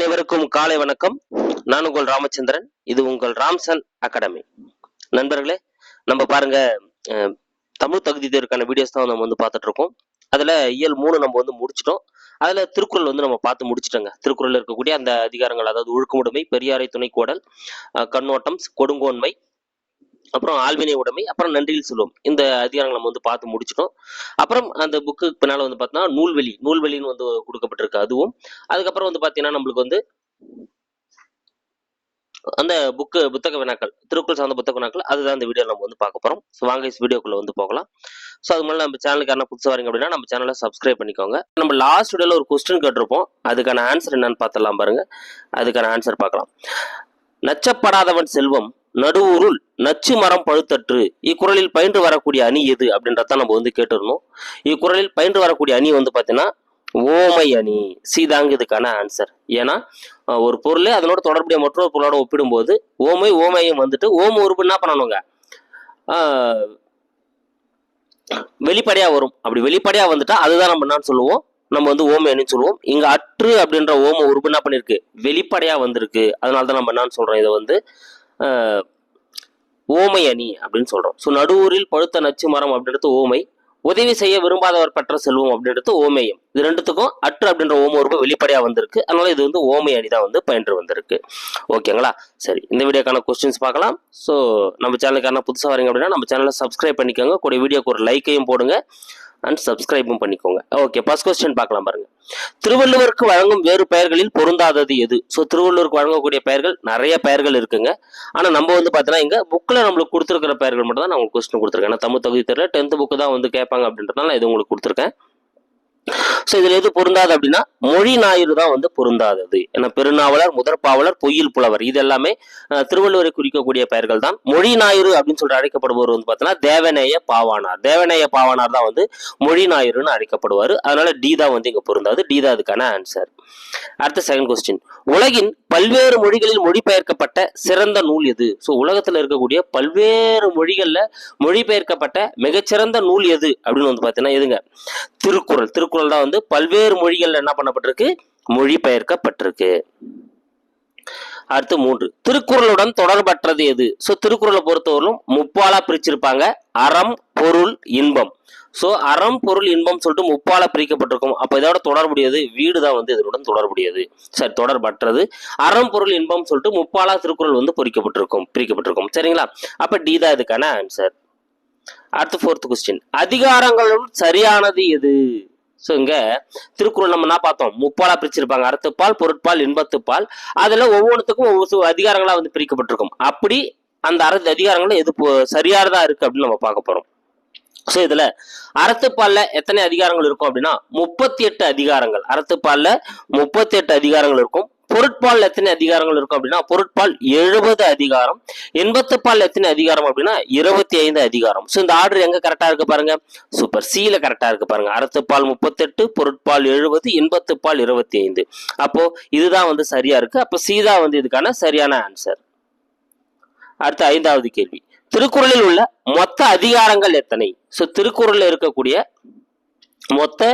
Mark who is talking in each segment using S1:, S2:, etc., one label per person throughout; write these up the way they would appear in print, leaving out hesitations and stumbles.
S1: அனைவருக்கும் காலை வணக்கம். நான் உங்கள் ராமச்சந்திரன். இது உங்கள் ராம்சன் அகாடமி. நண்பர்களே, நம்ம பாருங்க, தமிழ் தகுதி தேர்வுக்கான வீடியோஸ் தான் நம்ம பார்த்துட்டு இருக்கோம். அதுல இயல் 3 நம்ம முடிச்சிட்டோம். அதுல திருக்குறள் நம்ம பார்த்து முடிச்சிட்டோங்க. திருக்குறள் இருக்கக்கூடிய அந்த அதிகாரங்கள், அதாவது ஒழுக்கமுடைமை, பெரியாரை துணைக்கோடல், கண்ணோட்டம், கொடுங்கோன்மை, அப்புறம் ஆள்வினை உடைமை, அப்புறம் நன்றியில் சொல்லுவோம். இந்த அதிகாரங்கள் நம்ம பார்த்து முடிச்சிட்டோம். அப்புறம் அந்த புக்கு பின்னால பார்த்தோம்னா நூல்வெளின்னு கொடுக்கப்பட்டிருக்கு. அதுவும் அதுக்கப்புறம் பார்த்தீங்கன்னா நம்மளுக்கு அந்த புத்தக வினாக்கள், திருக்குறள் சார்ந்த புத்தக வினாக்கள், அதுதான் இந்த வீடியோ நம்ம பார்க்க போறோம். ஸோ வாங்க வீடியோக்குள்ள போகலாம். ஸோ அது முன்னாடி நம்ம சேனலுக்கு யாரா புதுசாக வரீங்க அப்படின்னா நம்ம சேனலை சப்ஸ்கிரைப் பண்ணிக்கோங்க. நம்ம லாஸ்ட் வீடியோல ஒரு கொஸ்டின் கேட்டிருப்போம். அதுக்கான ஆன்சர் என்னன்னு பார்த்தலாம் பாருங்க. அதுக்கான ஆன்சர் பார்க்கலாம். நச்சப்படாதவன் செல்வம் நடுவூருள் நச்சு மரம் பழுத்தற்று. இக்குறளில் பயின்று வரக்கூடிய அணி எது அப்படின்றத நம்ம கேட்டிருந்தோம். இக்குறளில் பயின்று வரக்கூடிய அணி பார்த்தீங்கன்னா ஓமை அணி. சீதாங்க இதுக்கான ஆன்சர். ஏன்னா ஒரு பொருளே அதனோட தொடர்புடைய மற்றொரு பொருளோட ஒப்பிடும்போது ஓமையும் ஓம உறுப்பு என்ன பண்ணணுங்க, வெளிப்படையா வரும். அப்படி வெளிப்படையா வந்துட்டா அதுதான் நம்ம என்ன சொல்லுவோம், நம்ம ஓமை அணின்னு சொல்லுவோம். இங்க அற்று அப்படின்ற ஓம உறுப்பு என்ன பண்ணிருக்கு, வெளிப்படையா வந்திருக்கு. அதனாலதான் நம்ம என்னன்னு சொல்றோம், இதை ஓமை அணி அப்படின்னு சொல்றோம். ஸோ நடுவூரில் பழுத்த நச்சு மரம் அப்படின்றது ஓமை, உதவி செய்ய விரும்பாதவர் பெற்ற செல்வம் அப்படின்றது ஓமேயம். இது ரெண்டுத்துக்கும் அற்று அப்படின்ற ஓம உறுப்பு வெளிப்படையா வந்திருக்கு. அதனால இது ஓமை அணிதான் பயின்று வந்திருக்கு. ஓகேங்களா? சரி, இந்த வீடியோக்கான கொஸ்டின்ஸ் பார்க்கலாம். ஸோ நம்ம சேனலுக்கான புதுசாக வரீங்க அப்படின்னா நம்ம சேனலை சப்ஸ்கிரைப் பண்ணிக்கோங்க. கூட வீடியோக்கு ஒரு லைக்கையும் போடுங்க அண்ட் சப்ஸ்கிரைபும் பண்ணிக்கோங்க. ஓகே, ஃபர்ஸ்ட் கொஸ்டின் பார்க்கலாம் பாருங்க. திருவள்ளுவருக்கு வழங்கும் வேறு பெயர்களில் பொருந்தாதது எது? ஸோ திருவள்ளுவருக்கு வழங்கக்கூடிய பெயர்கள் நிறைய பெயர்கள் இருக்குங்க. ஆனால் நம்ம பார்த்தீங்கன்னா இங்க புக்கில் நம்மளுக்கு கொடுத்துருக்கிற பெயர்கள் மட்டும் தான் நான் உங்களுக்கு கொஸ்டின் கொடுத்துருக்கேன். ஏன்னா தமிழ் தகுதி தெரியல 10th புக்கு தான் கேட்பாங்க அப்படின்றதுனால இது உங்களுக்கு கொடுத்துருக்கேன். ஸோ இதுல எது பொருந்தாது அப்படின்னா மொழி ஞாயிறு தான் பொருந்தாதது. ஏன்னா பெருநாவலர், முதற்பாவலர், பொய்யில் புலவர் இது எல்லாமே திருவள்ளுவரை குறிக்கக்கூடிய பெயர்கள் தான். மொழி ஞாயிறு அப்படின்னு சொல்லி அழைக்கப்படுபவர் பார்த்தீங்கன்னா தேவநேய பாவானார். தேவநேய பாவானார் தான் மொழி ஞாயிறுன்னு அழைக்கப்படுவார். அதனால டி தான் இங்க பொருந்தாது. டி தான் அதுக்கான ஆன்சர். அடுத்த செகண்ட் கொஸ்டின். உலகின் பல்வேறு மொழிகளில் மொழிபெயர்க்கப்பட்ட சிறந்த நூல் எது? ஸோ உலகத்துல இருக்கக்கூடிய பல்வேறு மொழிகள்ல மொழிபெயர்க்கப்பட்ட மிகச்சிறந்த நூல் எது அப்படின்னு பார்த்தீங்கன்னா எதுங்க, திருக்குறள். திருக்குறள் தான் பல்வேறு மொழிகள்ல என்ன பண்ணப்பட்டிருக்கு, மொழிபெயர்க்கப்பட்டிருக்கு. அடுத்து 3, திருக்குறளுடன் தொடர்பற்றது எது? ஸோ திருக்குறளை பொறுத்தவரையிலும் முப்பாலா பிரிச்சிருப்பாங்க. அறம், பொருள், இன்பம். ஸோ அறம், பொருள், இன்பம் சொல்லிட்டு முப்பாலா பிரிக்கப்பட்டிருக்கும். அப்ப இதோட தொடர்புடையது வீடு தான் இதனுடன் தொடர்புடையது. சரி, தொடர்பற்றது. அறம், பொருள், இன்பம் சொல்லிட்டு முப்பாலா திருக்குறள் பிரிக்கப்பட்டிருக்கும். சரிங்களா? அப்ப டி தான் இதுக்கான ஆன்சர். அடுத்து 4th கொஸ்டின். அதிகாரங்களும் சரியானது எது? ஸோ இங்க திருக்குறள் நம்ம என்ன பார்த்தோம், முப்பாலா பிரிச்சிருப்பாங்க. அறத்துப்பால், பொருட்பால், இன்பத்துப்பால். அதுல ஒவ்வொன்றுத்துக்கும் ஒவ்வொரு அதிகாரங்களா பிரிக்கப்பட்டிருக்கும். அப்படி அந்த அதிகாரங்கள் எது சரியானதா இருக்கு அப்படின்னு நம்ம பார்க்க போறோம். ஸோ இதுல அறத்துப்பால்ல எத்தனை அதிகாரங்கள் இருக்கும் அப்படின்னா 38 அதிகாரங்கள். அறத்துப்பால்ல 38 அதிகாரங்கள் இருக்கும். பொருட்பால் எத்தனை அதிகாரங்கள் இருக்கும் அப்படின்னா பொருட்பால் 70 அதிகாரம். இன்பத்துப்பால் எத்தனை அதிகாரம் அப்படின்னா 25 அதிகாரம். ஸோ இந்த ஆர்டர் எங்க கரெக்டா இருக்கு பாருங்க, சூப்பர், சீல கரெக்டா இருக்கு பாருங்க. அறத்துப்பால் 38, பொருட்பால் 70, இன்பத்துப்பால் 25. அப்போ இதுதான் சரியா இருக்கு. அப்போ சீதா இதுக்கான சரியான ஆன்சர். அடுத்த 5வது கேள்வி. திருக்குறளில் உள்ள மொத்த அதிகாரங்கள் எத்தனை? ஸோ திருக்குறள்ல இருக்கக்கூடிய மொத்த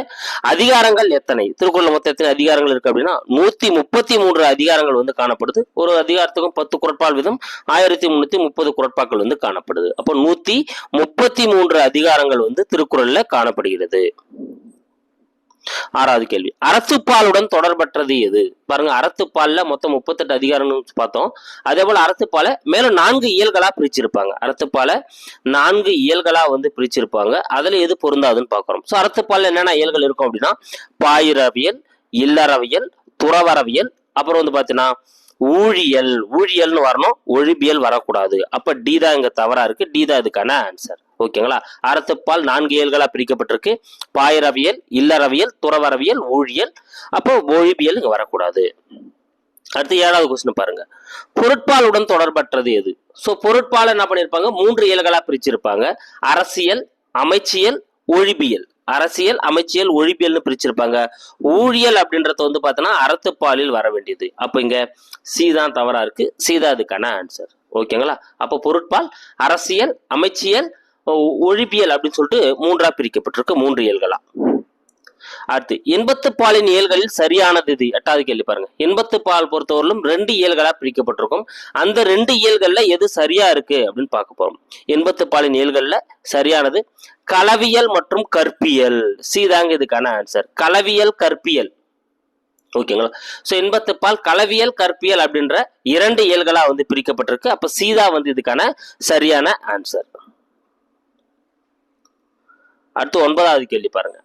S1: அதிகாரங்கள் எத்தனை? திருக்குறள் மொத்த எத்தனை அதிகாரங்கள் இருக்கு அப்படின்னா 133 அதிகாரங்கள் காணப்படுது. ஒரு அதிகாரத்துக்கும் 10 குறட்பால் வீதம் 1330 குறட்பாக்கள் காணப்படுது. அப்போ 133 அதிகாரங்கள் திருக்குறள்ல காணப்படுகிறது. 6வது கேள்வி. அறத்துப்பாலுடன் தொடர்பற்றது எது? பாருங்க, அறத்துப்பால்ல மொத்தம் 38 அதிகாரங்கள் பார்த்தோம். அதே போல அறத்துப்பால மேலும் 4 இயல்களா பிரிச்சிருப்பாங்க. அறத்துப்பால 4 இயல்களா பிரிச்சிருப்பாங்க. அதுல எது பொருந்தாதுன்னு பாக்குறோம். சோ அறத்துப்பால்ல என்னென்ன இயல்கள் இருக்கும் அப்படின்னா பாயிரவியல், இல்லறவியல், துறவரவியல், அப்புறம் பாத்தீங்கன்னா ஊழியல்னு வரணும், ஒழிபியல் வரக்கூடாது. அப்ப டி தான் இங்க தவறா இருக்கு. டி தான் இதுக்கான ஆன்சர். ஓகேங்களா? அறத்துப்பால் 4 இயல்களா பிரிக்கப்பட்டிருக்கு. பாயிரவியல், இல்லறவியல், துறவரவியல், ஊழியல். அப்போ ஒழிபியல் இங்க வரக்கூடாது. அடுத்து 7வது கொஸ்டின் பாருங்க. பொருட்பாலுடன் தொடர்பற்றது எது? சோ பொருட்பால் என்ன பண்ணிருப்பாங்க, 3 இயல்களா பிரிச்சிருப்பாங்க. அரசியல், அமைச்சியல், ஒழிபியல். அரசியல், அமைச்சியல், ஒழிபியல்னு பிரிச்சிருப்பாங்க. ஊழியல் அப்படின்றது பார்த்தோன்னா அறத்துப்பாலில் வர வேண்டியது. அப்ப இங்க சி தான் தவறா இருக்கு. சி தான் அதுக்கான ஆன்சர். ஓகேங்களா? அப்போ பொருட்பால், அரசியல், அமைச்சியல், ஒழிபியல் அப்படின்னு சொல்லிட்டு 3ஆ பிரிக்கப்பட்டிருக்கு. 3 இயல்களா. அடுத்து எண்பத்து பாலின் இயல்களில் சரியானது இது. 8வது கேள்வி பாருங்க. எண்பத்து பால் பொறுத்தவரையிலும் 2 இயல்களா பிரிக்கப்பட்டிருக்கும். அந்த 2 இயல்கள்ல எது சரியா இருக்கு அப்படின்னு பார்க்க போறோம். எண்பத்து பாலின் இயல்கள்ல சரியானது களவியல் மற்றும் கற்பியல். சி தாங்க இதுக்கான ஆன்சர். களவியல் கற்பியல். ஓகேங்களா. சோ எண்பத்து பால் களவியல் கற்பியல் அப்படின்ற 2 இயல்களா வந்து பிரிக்கப்பட்டிருக்கு. அப்ப சீதா வந்து இதுக்கான சரியான ஆன்சர். அடுத்து 9வது கேள்வி பாருங்க.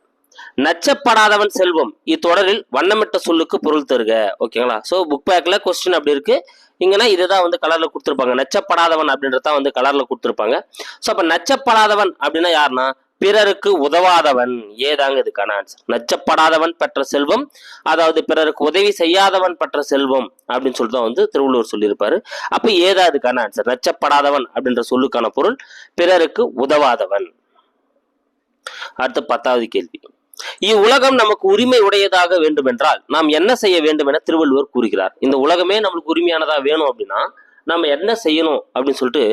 S1: நச்சப்படாதவன் செல்வம் இத்தொடரில் வண்ணமிட்ட சொல்லுக்கு பொருள் தருக. ஓகேங்களா. சோ புக் பேக்ல கொஸ்டின் அப்படி இருக்கு. இங்கன்னா இதுதான் வந்து கலர்ல கொடுத்துருப்பாங்க. நச்சப்படாதவன் அப்படின்றதான் வந்து கலர்ல கொடுத்துருப்பாங்க. சோ அப்ப நச்சப்படாதவன் அப்படின்னா யாருன்னா பிறருக்கு உதவாதவன். ஏதாங்க இதுக்கான ஆன்சர். நச்சப்படாதவன் பெற்ற செல்வம், அதாவது பிறருக்கு உதவி செய்யாதவன் பெற்ற செல்வம் அப்படின்னு சொல்லிட்டு தான் வந்து திருவள்ளுவர் சொல்லியிருப்பாரு. அப்ப ஏதா இதுக்கான ஆன்சர். நச்சப்படாதவன் அப்படின்ற சொல்லுக்கான பொருள் பிறருக்கு உதவாதவன். அடுத்து 10வது கேள்வி. இவ்வுலகம் நமக்கு உரிமை உடையதாக வேண்டும் என்றால் நாம் என்ன செய்ய வேண்டும் என திருவள்ளுவர் கூறுகிறார். இந்த உலகமே நம்மளுக்கு உரிமையானதா வேணும் அப்படின்னா நம்ம என்ன செய்யணும் அப்படின்னு சொல்லிட்டு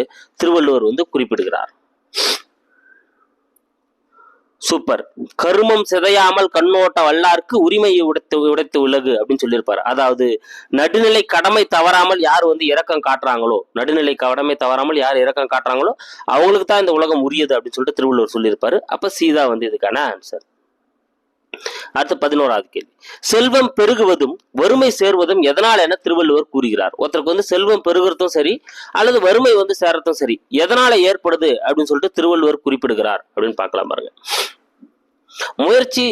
S1: திருவள்ளுவர் வந்து குறிப்பிடுகிறார். சூப்பர். கருமம் சிதையாமல் கண்ணோட்ட வல்லாருக்கு உரிமையை உடைத்து உலகு அப்படின்னு சொல்லியிருப்பாரு. அதாவது நடுநிலை கடமை தவறாமல் யார் வந்து இரக்கம் காட்டுறாங்களோ, நடுநிலை கடமை தவறாமல் யார் இரக்கம் காட்டுறாங்களோ அவங்களுக்கு தான் இந்த உலகம் உரியது அப்படின்னு சொல்லிட்டு திருவள்ளுவர் சொல்லியிருப்பாரு. அப்ப சீதா வந்து இதுக்கான ஆன்சர். அடுத்து 11வது கேள்வி. செல்வம் பெருகுவதும் வறுமை சேர்வதும் எதனால் என திருவள்ளுவர் கூறுகிறார். ஒருத்தருக்கு வந்து செல்வம் பெருகிறதும் சரி அல்லது வறுமை வந்து சேரத்தும் சரி எதனால ஏற்படுது அப்படின்னு சொல்லிட்டு திருவள்ளுவர் குறிப்பிடுகிறார் அப்படின்னு பார்க்கலாம் பாருங்க. முயற்சி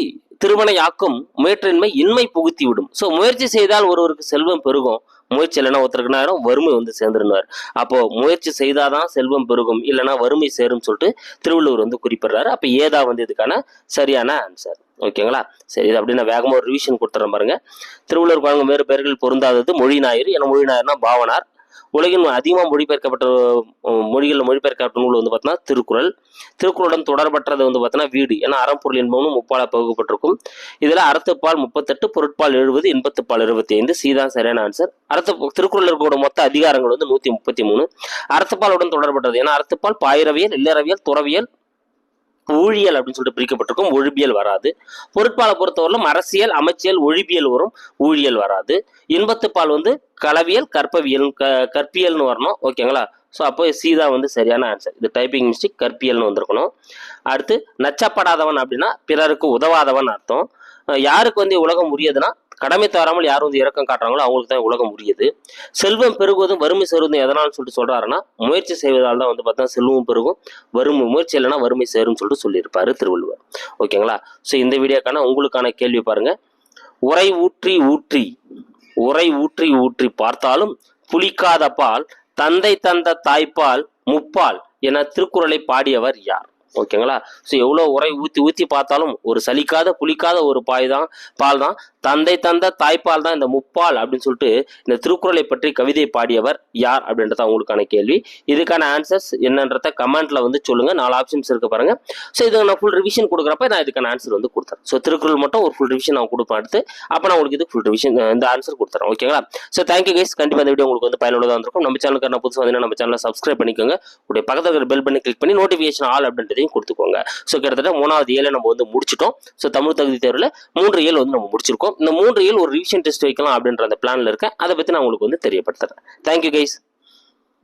S1: திருமணையாக்கும் முயற்றின்மை இன்மை புகுத்தி விடும். சோ முயற்சி செய்தால் ஒருவருக்கு செல்வம் பெருகும், முயற்சி இல்லைன்னா ஒருத்தருக்கு நேரம் வறுமை வந்து சேர்ந்துருந்தார். அப்போ முயற்சி செய்தாதான் செல்வம் பெருகும், இல்லைன்னா வறுமை சேரும் சொல்லிட்டு திருவள்ளுவர் வந்து குறிப்பிடுறாரு. அப்ப ஏதா வந்து இதுக்கான சரியான ஆன்சர். ஓகேங்களா. சரி, இது அப்படின்னா வேகமா ஒரு ரிவிஷன் கொடுத்துறேன் பாருங்க. திருவள்ளுவர் வழங்கும் வேறு பெயர்கள் பொருந்தாதது மொழி ஞாயிறு. ஏன்னா மொழி ஞாயிறுனா பாவனார். உலகின் அதிகமாக மொழிபெயர்க்கப்பட்ட மொழிகளில் மொழிபெயர்க்கப்பட்ட நூல் வந்து பார்த்தீங்கன்னா திருக்குறள். திருக்குறளுடன் தொடர்பற்றது வந்து பார்த்தீங்கன்னா வீடு. ஏன்னா அறம்பொருள் என்பவனும் 3 பகுக்கப்பட்டிருக்கும். இதுல அறத்துப்பால் 38, பொருட்பால் 70, இன்பத்துப்பால் 25. சீதான் சரியான ஆன்சர். திருக்குறள் இருக்கோட மொத்த அதிகாரங்கள் வந்து 133. அறத்துப்பாலுடன் தொடர்பட்டது. ஏன்னா அறத்துப்பால் பாயிரவியல், இல்லறவியல், துறவியல், ஊழியல் அப்படின்னு சொல்லிட்டு பிரிக்கப்பட்டிருக்கும். ஒழிபியல் வராது. பொருட்பாலை பொறுத்தவரையிலும் அரசியல், அமைச்சியல், ஒழிபியல் வரும், ஊழியல் வராது. இன்பத்துப்பால் வந்து களவியல், கற்பியல்னு வரணும். ஓகேங்களா. ஸோ அப்போ சீதா வந்து சரியான ஆன்சர். இது டைப்பிங் மிஸ்டேக், கற்பியல்னு வந்திருக்கணும். அடுத்து நச்சப்படாதவன் அப்படின்னா பிறருக்கு உதவாதவன் அர்த்தம். யாருக்கு வந்து உலகம் உரியதுன்னா கடமை தவறாமல் யார் வந்து இரக்கம் காட்டுறாங்களோ அவங்களுக்கு தான் உலகம் உரியது. செல்வம் பெருகுவதும் வறுமை சேருவதும் எதனாலும் சொல்லிட்டு சொல்றாருன்னா முயற்சி செய்வதால் தான் வந்து பார்த்தா செல்வம் பெருகும், முயற்சி இல்லைன்னா வறுமை சேரும் சொல்லிட்டு சொல்லியிருப்பாரு திருவள்ளுவர். ஓகேங்களா. ஸோ இந்த வீடியோக்கான உங்களுக்கான கேள்வி பாருங்க. உரை ஊற்றி ஊற்றி பார்த்தாலும் புளிக்காத பால் தந்தை தந்த தாய்ப்பால் முப்பால் என திருக்குறளை பாடியவர் யார்? ஓகேங்களா. ஸோ எவ்வளோ உரை ஊற்றி பார்த்தாலும் ஒரு சலிக்காத புளிக்காத ஒரு பால் தான் தந்தை தந்த தாய்ப்பால் தான் இந்த முப்பால் அப்படின்னு சொல்லிட்டு இந்த திருக்குறளை பற்றி கவிதை பாடியவர் யார் அப்படின்றத உங்களுக்கான கேள்வி. இதுக்கான ஆன்சர்ஸ் என்னன்றத கமெண்ட்ல வந்து சொல்லுங்க. 4 ஆப்ஷன்ஸ் இருக்கு பாருங்க. ஸோ இது நான் ஃபுல் ரிவிஷன் கொடுக்குறப்ப நான் இதுக்கான ஆன்சர் வந்து கொடுத்தேன். ஸோ திருக்குறள் மட்டும் ஒரு ஃபுல் ரிவிஷன் நான் கொடுப்பேன். அடுத்து அப்போ நான் உங்களுக்கு இது ஃபுல் ரிவிஷன் இந்த ஆன்சர் கொடுத்துறேன். ஓகேங்களா. So thank you guys. கண்டிப்பாக இந்த வீடியோ உங்களுக்கு வந்து பயனுள்ளதாக இருக்கும். நம்ம சேனலுக்கு நான் புதுசாக வந்து நம்ம சேனலை சப்ஸ்கிரைப் பண்ணிக்கோங்க. உடைய பக்கத்தில் இருக்கிற பெல் பண்ணி கிளிக் பண்ணி நோட்டிஃபிகேஷன் ஆல் அப்படின்றதையும் கொடுத்துக்கோங்க. ஸோ கிட்டத்தட்ட 3வது இயலை நம்ம வந்து முடிச்சிட்டோம். ஸோ தமிழ் தகுதி தேர்வில் 3 இயல் வந்து நம்ம முடிச்சிருக்கோம். இந்த 3 இயல் ஒரு ரிவிஷன் டெஸ்ட் வைக்கலாம் அப்படின்ற அந்த பிளான்ல இருக்கேன். அதை பற்றி நான் உங்களுக்கு வந்து தெரியப்படுத்துறேன். Thank you guys.